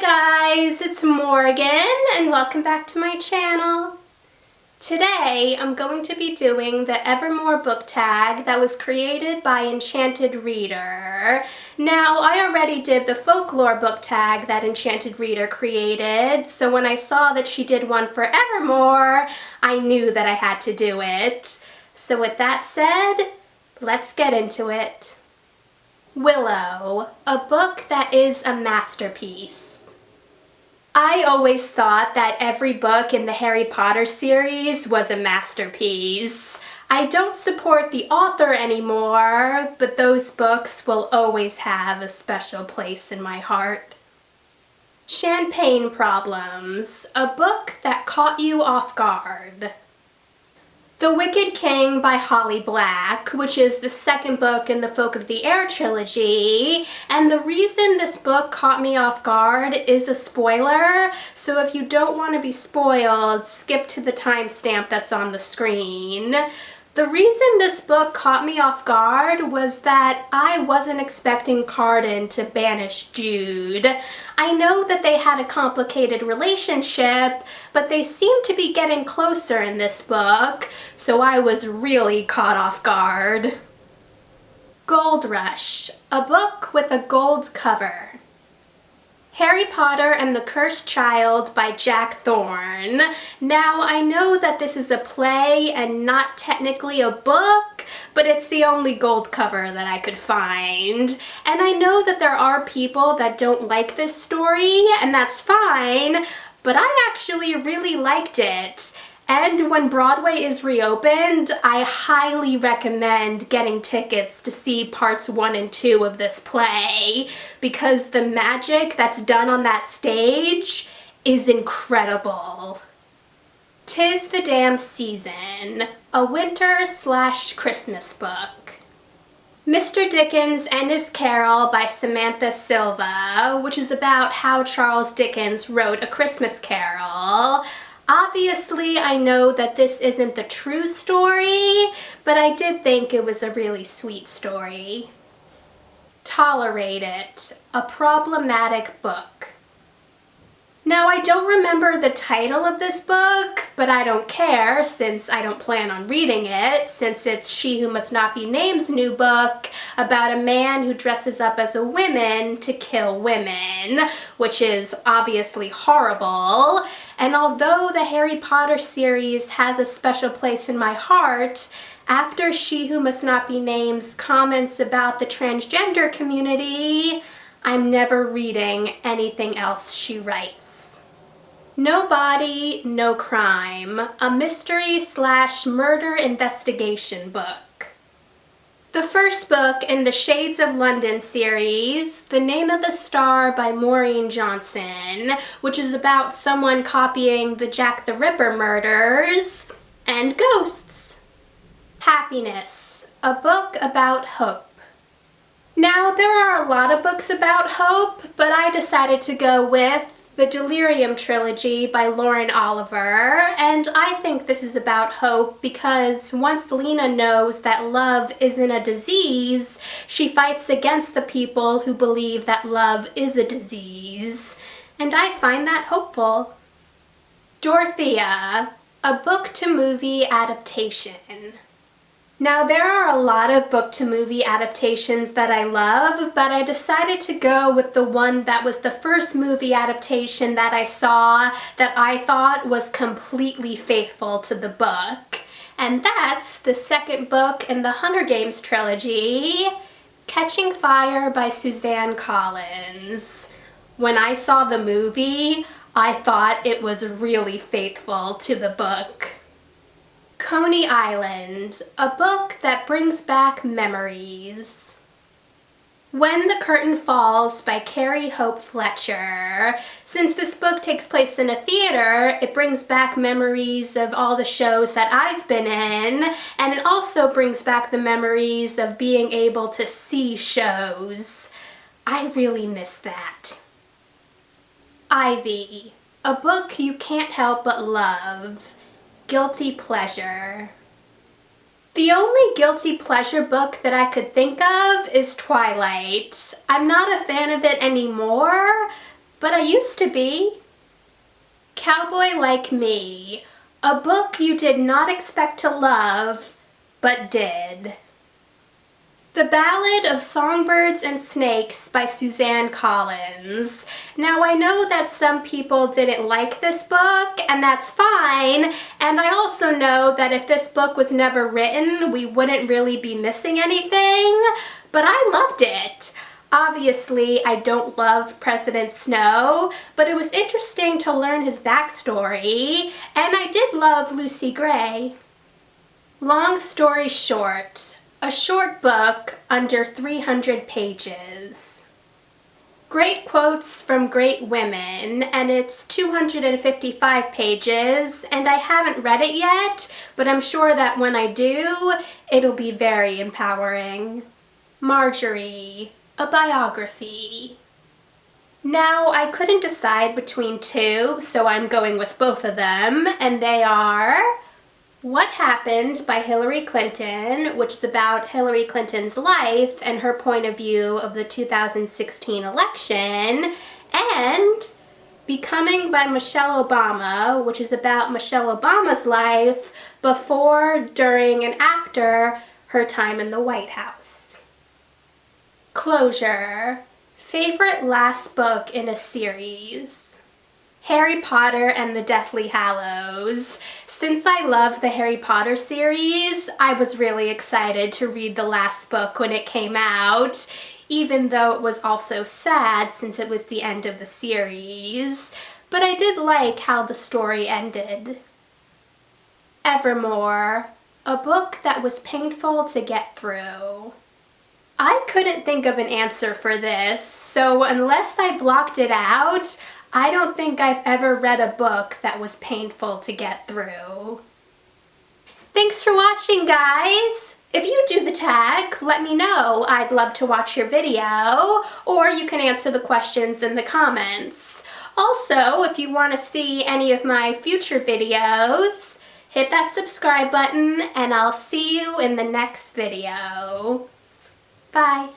Hi guys, it's Morgan and welcome back to my channel. Today I'm going to be doing the Evermore Book Tag that was created by Enchanted Reader. Now, I already did the folklore book tag that Enchanted Reader created, so when I saw that she did one for Evermore, I knew that I had to do it. So with that said, let's get into it. Willow, a book that is a masterpiece. I always thought that every book in the Harry Potter series was a masterpiece. I don't support the author anymore, but those books will always have a special place in my heart. Champagne Problems, a book that caught you off guard. The Wicked King by Holly Black, which is the second book in the Folk of the Air trilogy, and the reason this book caught me off guard is a spoiler, so if you don't want to be spoiled, skip to the timestamp that's on the screen. The reason this book caught me off guard was that I wasn't expecting Cardan to banish Jude. I know that they had a complicated relationship, but they seem to be getting closer in this book, so I was really caught off guard. Gold Rush, a book with a gold cover. Harry Potter and the Cursed Child by Jack Thorne. Now, I know that this is a play and not technically a book, but it's the only gold cover that I could find. And I know that there are people that don't like this story, and that's fine, but I actually really liked it. And when Broadway is reopened, I highly recommend getting tickets to see parts 1 and 2 of this play, because the magic that's done on that stage is incredible. 'Tis the Damn Season, a winter/Christmas book. Mr. Dickens and His Carol by Samantha Silva, which is about how Charles Dickens wrote A Christmas Carol. Obviously, I know that this isn't the true story, but I did think it was a really sweet story. Tolerate It, a problematic book. Now, I don't remember the title of this book, but I don't care since I don't plan on reading it, since it's She Who Must Not Be Named's new book about a man who dresses up as a woman to kill women, which is obviously horrible. And although the Harry Potter series has a special place in my heart, after She Who Must Not Be Named's comments about the transgender community, I'm never reading anything else she writes. No Body, No Crime, a mystery/murder investigation book. The first book in the Shades of London series, The Name of the Star by Maureen Johnson, which is about someone copying the Jack the Ripper murders, and ghosts. Happiness, a book about hope. Now, there are a lot of books about hope, but I decided to go with the Delirium trilogy by Lauren Oliver, and I think this is about hope because once Lena knows that love isn't a disease, she fights against the people who believe that love is a disease, and I find that hopeful. Dorothea, a book-to-movie adaptation. Now, there are a lot of book-to-movie adaptations that I love, but I decided to go with the one that was the first movie adaptation that I saw that I thought was completely faithful to the book. And that's the second book in the Hunger Games trilogy, Catching Fire by Suzanne Collins. When I saw the movie, I thought it was really faithful to the book. Coney Island, a book that brings back memories. When the Curtain Falls by Carrie Hope Fletcher. Since this book takes place in a theater, it brings back memories of all the shows that I've been in, and it also brings back the memories of being able to see shows. I really miss that. Ivy, a book you can't help but love. Guilty pleasure. The only guilty pleasure book that I could think of is Twilight. I'm not a fan of it anymore, but I used to be. Cowboy Like Me, a book you did not expect to love, but did. The Ballad of Songbirds and Snakes by Suzanne Collins. Now I know that some people didn't like this book, and that's fine, and I also know that if this book was never written, we wouldn't really be missing anything, but I loved it. Obviously, I don't love President Snow, but it was interesting to learn his backstory, and I did love Lucy Gray. Long story short, a short book under 300 pages. Great quotes from great women, and it's 255 pages, and I haven't read it yet, but I'm sure that when I do, it'll be very empowering. Marjorie, a biography. Now, I couldn't decide between two, so I'm going with both of them, and they are What Happened by Hillary Clinton, which is about Hillary Clinton's life and her point of view of the 2016 election, and Becoming by Michelle Obama, which is about Michelle Obama's life before, during, and after her time in the White House. Closure. Favorite last book in a series. Harry Potter and the Deathly Hallows. Since I love the Harry Potter series, I was really excited to read the last book when it came out, even though it was also sad since it was the end of the series. But I did like how the story ended. Evermore, a book that was painful to get through. I couldn't think of an answer for this, so unless I blocked it out, I don't think I've ever read a book that was painful to get through. Thanks for watching, guys! If you do the tag, let me know. I'd love to watch your video, or you can answer the questions in the comments. Also, if you want to see any of my future videos, hit that subscribe button, and I'll see you in the next video. Bye.